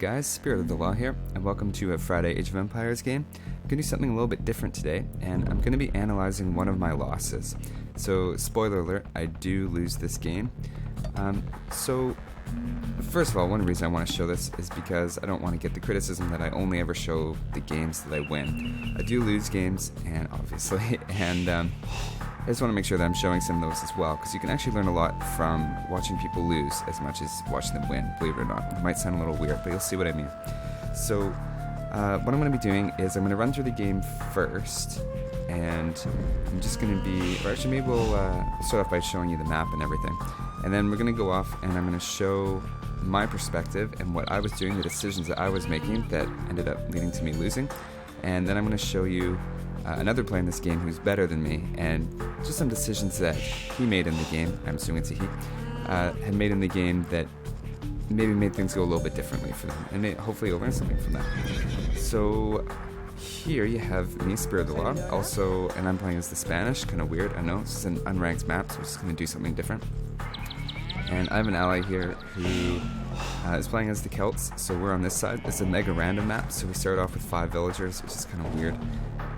guys, Spirit of the Law here, and welcome to a Friday Age of Empires game. I'm going to do something a little bit different today, and I'm going to be analyzing one of my losses. So, spoiler alert, I do lose this game. First of all, one reason I want to show this is because I don't want to get the criticism that I only ever show the games that I win. I do lose games, and obviously, and I just want to make sure that I'm showing some of those as well, because you can actually learn a lot from watching people lose as much as watching them win, believe it or not. It might sound a little weird, but you'll see what I mean. So, what I'm going to be doing is I'm going to run through the game first, and I'm just going to be, or actually maybe we'll start off by showing you the map and everything. And then we're going to go off and I'm going to show my perspective and what I was doing, the decisions that I was making that ended up leading to me losing. And then I'm going to show you another player in this game who's better than me, and just some decisions that he made in the game, I'm assuming it's a he, had made in the game that maybe made things go a little bit differently for them, and hopefully you'll learn something from that. So here you have me, Spirit of the Law, also, and I'm playing as the Spanish, kind of weird, I know, it's just an unranked map, so we're just going to do something different. And I have an ally here who is playing as the Celts, so we're on this side. It's a MegaRandom map, so we start off with 5 villagers, which is kind of weird.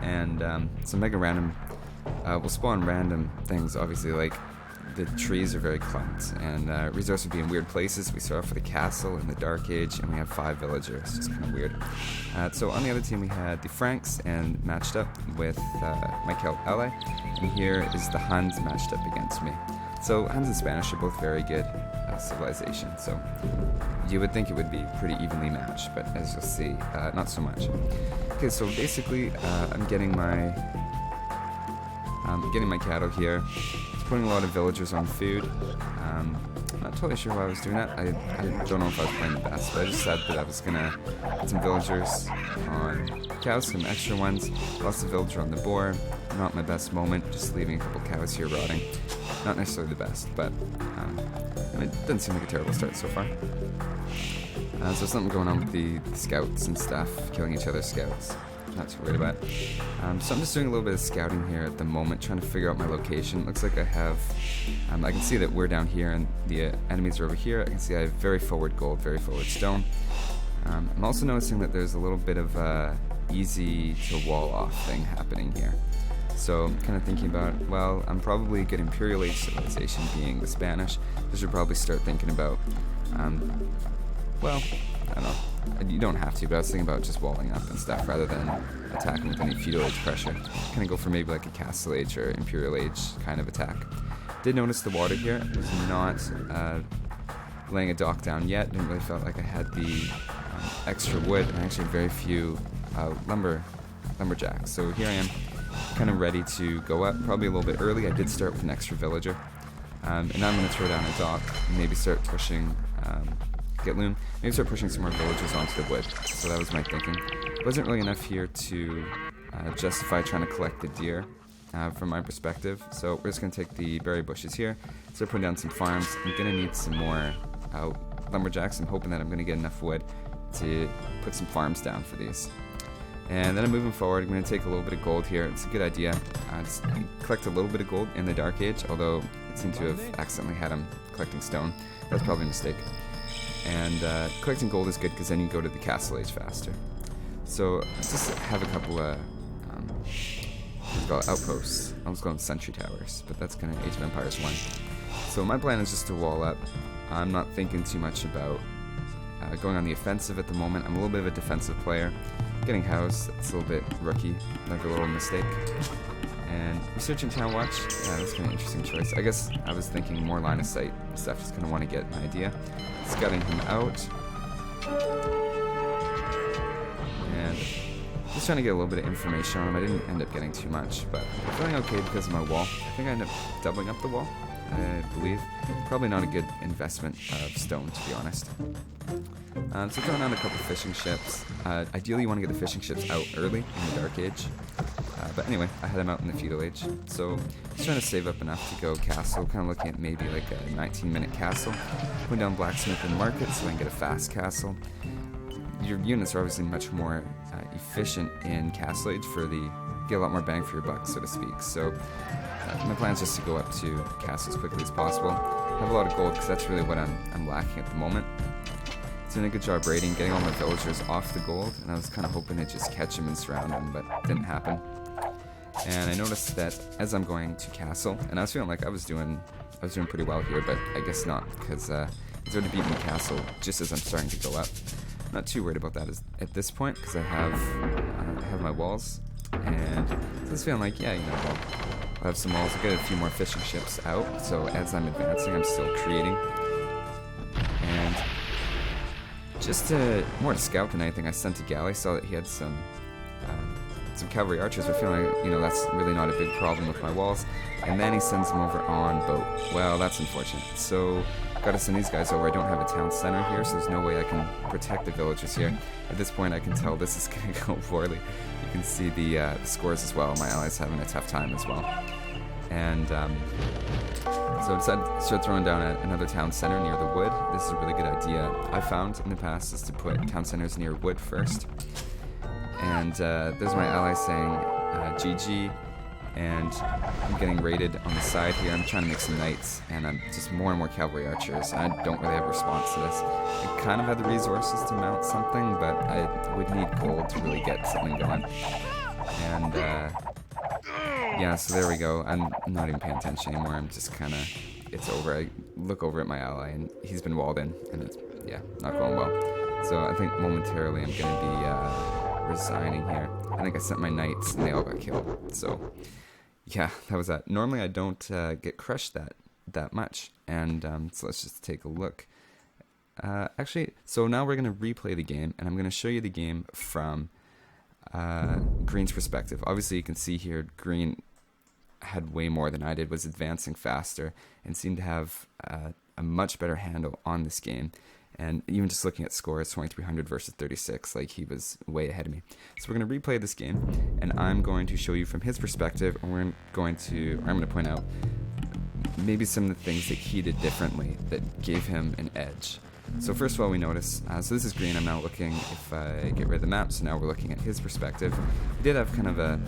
And so MegaRandom will spawn random things, obviously, like the trees are very clumped, and resources would be in weird places. We start off with a castle in the Dark Age, and we have 5 villagers, just kind of weird. So on the other team we had the Franks, and matched up with my Celt ally, and here is the Huns matched up against me. So Huns and Spanish are both very good civilization, so you would think it would be pretty evenly matched, but as you'll see, not so much. Okay, so basically, I'm getting my cattle here. It's putting a lot of villagers on food. I'm not totally sure why I was doing that. I don't know if I was playing the best, but I just said that I was gonna put some villagers on cows, some extra ones. Lost a villager on the boar. Not my best moment, just leaving a couple cows here rotting. Not necessarily the best, but it doesn't seem like a terrible start so far. So something going on with the scouts and stuff, killing each other's scouts. Not too worried about it. So I'm just doing a little bit of scouting here at the moment, trying to figure out my location. Looks like I have, I can see that we're down here and the enemies are over here. I can see I have very forward gold, very forward stone. I'm also noticing that there's a little bit of a easy to wall off thing happening here. So I'm kind of thinking about, well, I'm probably a good Imperial Age civilization being the Spanish. I should probably start thinking about, well, I don't know. You don't have to, but I was thinking about just walling up and stuff rather than attacking with any feudal age pressure. Kind of go for maybe like a Castle Age or Imperial Age kind of attack. Did notice the water here. It was not laying a dock down yet. Didn't really feel like I had the extra wood, and actually very few lumberjacks. So here I am, kind of ready to go up. Probably a little bit early. I did start with an extra villager. And now I'm going to throw down a dock and maybe start pushing, get loom, maybe start pushing some more villagers onto the wood. So that was my thinking. Wasn't really enough here to justify trying to collect the deer from my perspective. So we're just going to take the berry bushes here, start putting down some farms. I'm going to need some more lumberjacks. I'm hoping that I'm going to get enough wood to put some farms down for these. And then I'm moving forward. I'm going to take a little bit of gold here. It's a good idea. Just collect a little bit of gold in the Dark Age, although it seemed to have accidentally had him collecting stone. That's probably a mistake. And collecting gold is good because then you go to the Castle Age faster. So let's just have a couple of outposts. I was calling sentry towers, but that's kind of Age of Empires 1. So my plan is just to wall up. I'm not thinking too much about going on the offensive at the moment. I'm a little bit of a defensive player. Getting housed, that's a little bit rookie, like a little mistake. And researching town watch, yeah, that's kind of an interesting choice. I guess I was thinking more line of sight stuff, just kind of want to get an idea. Scouting him out. And just trying to get a little bit of information on him. I didn't end up getting too much, but I'm feeling okay because of my wall. I think I ended up doubling up the wall, I believe. Probably not a good investment of stone, to be honest. So throwing down a couple fishing ships. Ideally you want to get the fishing ships out early in the Dark Age. But anyway, I had them out in the Feudal Age. So just trying to save up enough to go castle. Kind of looking at maybe like a 19-minute castle. Putting down blacksmith and market so I can get a fast castle. Your units are obviously much more efficient in Castle Age get a lot more bang for your buck, so to speak. So my plan is just to go up to castle as quickly as possible. Have a lot of gold because that's really what I'm lacking at the moment. doing a good job raiding, getting all my villagers off the gold, and I was kind of hoping to just catch him and surround him, but it didn't happen. And I noticed that as I'm going to castle, and I was feeling like I was doing pretty well here, but I guess not, because he's already beaten the castle just as I'm starting to go up. I'm not too worried about that at this point, because I have my walls, and so I was feeling like, yeah, you know, I'll have some walls. I'll get a few more fishing ships out, so as I'm advancing, I'm still creating. And just more to scout than anything, I sent a galley, saw that he had some cavalry archers, but feeling like, you know, that's really not a big problem with my walls. And then he sends them over on boat. Well, that's unfortunate. So, gotta send these guys over. I don't have a town center here, so there's no way I can protect the villagers here. At this point, I can tell this is gonna go poorly. You can see the scores as well. My allies having a tough time as well. And so I decided to start throwing down another town center near the wood. This is a really good idea I found in the past, is to put town centers near wood first. And there's my ally saying GG, and I'm getting raided on the side here. I'm trying to make some knights, and I'm just more and more cavalry archers. I don't really have a response to this. I kind of have the resources to mount something, but I would need gold to really get something going. And yeah, so there we go. I'm not even paying attention anymore. I'm just kind of, it's over. I look over at my ally, and he's been walled in, and it's, yeah, not going well. So I think momentarily I'm going to be resigning here. I think I sent my knights and they all got killed. So yeah, that was that. Normally I don't get crushed that much. And so let's just take a look. Actually, so now we're going to replay the game, and I'm going to show you the game from Green's perspective. Obviously you can see here Green had way more than I did, was advancing faster, and seemed to have a much better handle on this game. And even just looking at scores, 2300 versus 36, like he was way ahead of me. So we're going to replay this game, and I'm going to show you from his perspective, and I'm going to point out maybe some of the things that he did differently that gave him an edge. So first of all, we notice, so this is Green. I'm now looking, if I get rid of the map, so now we're looking at his perspective. We did have kind of a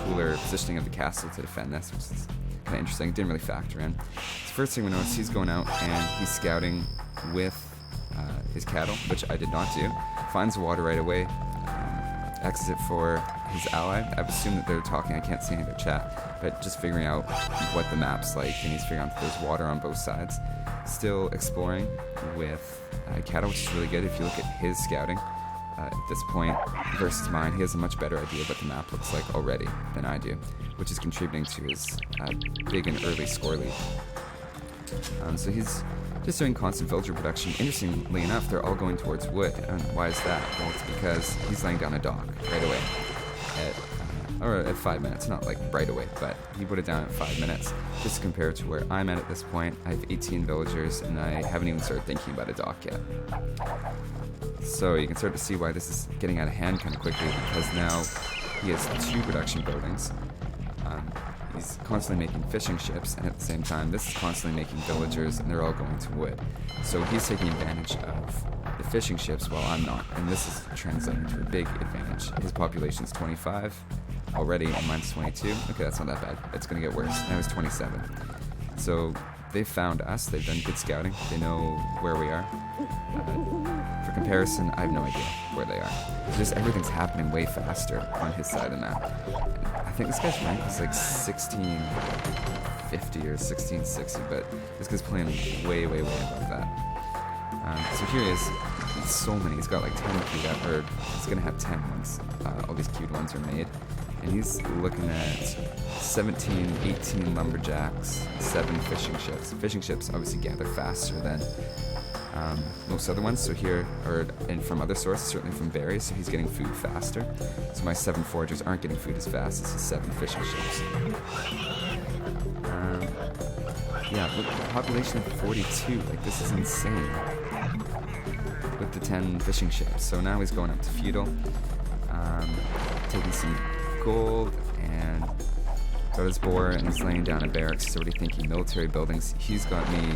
cooler positioning of the castle to defend this, which is kind of interesting. It didn't really factor in. So first thing we notice, he's going out and he's scouting with his cattle, which I did not do. Finds water right away, exits it for his ally. I've assumed that they're talking, I can't see any of their chat, but just figuring out what the map's like, and he's figuring out that there's water on both sides. Still exploring with cattle, which is really good. If you look at his scouting at this point versus mine, he has a much better idea of what the map looks like already than I do, which is contributing to his big and early score lead. So he's just doing constant villager production. Interestingly enough, they're all going towards wood. And why is that? Well, it's because he's laying down a dock right away at 5 minutes. Not like right away, but he put it down at 5 minutes. Just to compare to where I'm at this point, I have 18 villagers, and I haven't even started thinking about a dock yet. So you can start to see why this is getting out of hand kind of quickly, because now he has 2 production buildings. He's constantly making fishing ships, and at the same time, this is constantly making villagers, and they're all going to wood. So he's taking advantage of the fishing ships while I'm not, and this is translating to a big advantage. His population's 25 already, and mine's 22. Okay, that's not that bad. It's going to get worse. Now he's 27. So they've found us. They've done good scouting. They know where we are. For comparison, I have no idea where they are. Just everything's happening way faster on his side of the map. I think this guy's rank is like 1650 or 1660, but this guy's playing way, way, way above that. So here he is. So many. He's got like 10 queued up, or he's going to have 10 once all these queued ones are made. And he's looking at 17, 18 lumberjacks, 7 fishing ships. Fishing ships obviously gather faster than most other ones, so here, and from other sources, certainly from berries, so he's getting food faster. So my 7 foragers aren't getting food as fast as his 7 fishing ships. Yeah, look, population of 42, like this is insane. With the 10 fishing ships. So now he's going up to feudal, taking some gold, and got his boar, and he's laying down a barracks. He's already thinking military buildings. He's got me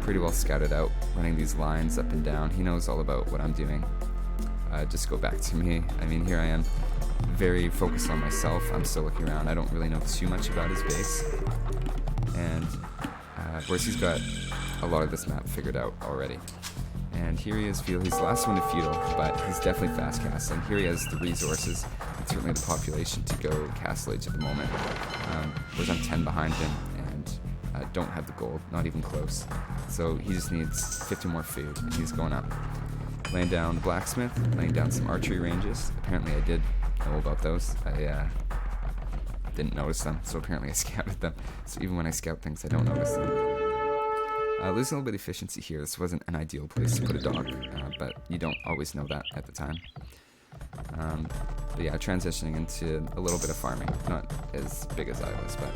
pretty well scouted out, running these lines up and down. He knows all about what I'm doing. Just go back to me. I mean, here I am, very focused on myself. I'm still looking around. I don't really know too much about his base. And whereas he's got a lot of this map figured out already. And here he is, Feudal. He's the last one to Feudal, but he's definitely fast castling. Here he has the resources and certainly the population to go Castle Age at the moment. Whereas I'm 10 behind him and don't have the gold, not even close. So he just needs 50 more food and he's going up. Laying down the blacksmith, laying down some archery ranges. Apparently I did know about those. I didn't notice them, so apparently I scouted them. So even when I scout things, I don't notice them. Losing a little bit of efficiency here. This wasn't an ideal place to put a dog, but you don't always know that at the time. But yeah, transitioning into a little bit of farming. Not as big as I was, but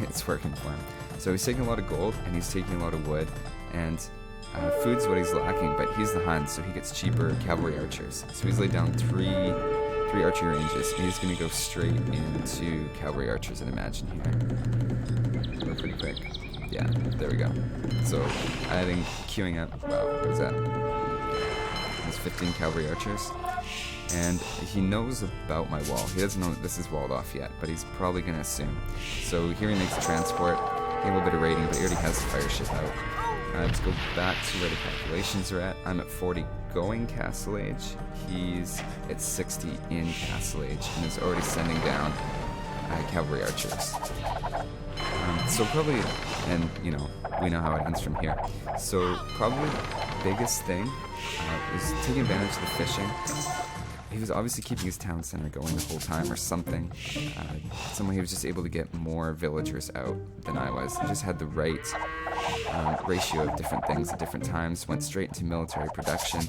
it's working for him. So he's taking a lot of gold, and he's taking a lot of wood, and food's what he's lacking, but he's the Hun, so he gets cheaper cavalry archers. So he's laid down three archery ranges, and he's going to go straight into cavalry archers, I'd imagine here. We're pretty quick. Yeah, there we go. So adding, queuing up, wow, what is that? There's 15 cavalry archers. And he knows about my wall. He doesn't know that this is walled off yet, but he's probably going to assume. So here he makes a transport, getting a little bit of raiding, but he already has the fire ship out. Let's go back to where the calculations are at. I'm at 40 going Castle Age. He's at 60 in Castle Age and is already sending down cavalry archers. So probably, and you know, we know how it ends from here. So probably the biggest thing is taking advantage of the fishing. He was obviously keeping his town center going the whole time or something. Somehow he was just able to get more villagers out than I was. He just had the right ratio of different things at different times, went straight into military production,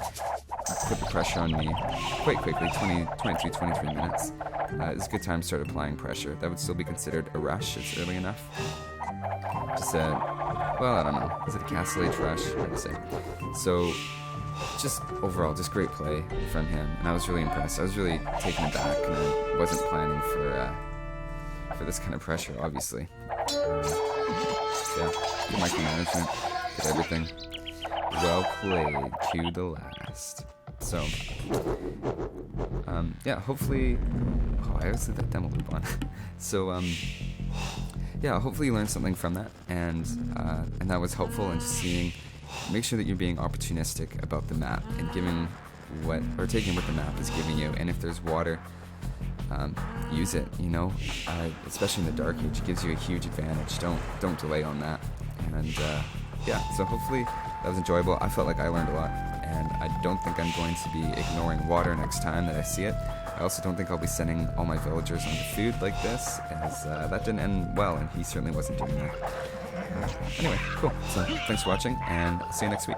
put the pressure on me quite quickly, 23 minutes. It's a good time to start applying pressure. That would still be considered a rush, it's early enough. Just well, I don't know, is it a Castle Age rush? Hard to say. So, just overall, just great play from him, and I was really impressed. I was really taken aback, and I wasn't planning for this kind of pressure, obviously. Yeah, good micromanagement, did everything. Well played to the last. So, yeah, hopefully. Oh, I always leave that demo loop on. So, yeah, hopefully you learned something from that, and that was helpful in just seeing. Make sure that you're being opportunistic about the map and giving taking what the map is giving you. And if there's water, use it. You know, especially in the Dark Age, it gives you a huge advantage. Don't delay on that. And yeah, so hopefully that was enjoyable. I felt like I learned a lot, and I don't think I'm going to be ignoring water next time that I see it. I also don't think I'll be sending all my villagers on the food like this, as that didn't end well, and he certainly wasn't doing that. Anyway, cool. So thanks for watching, and see you next week.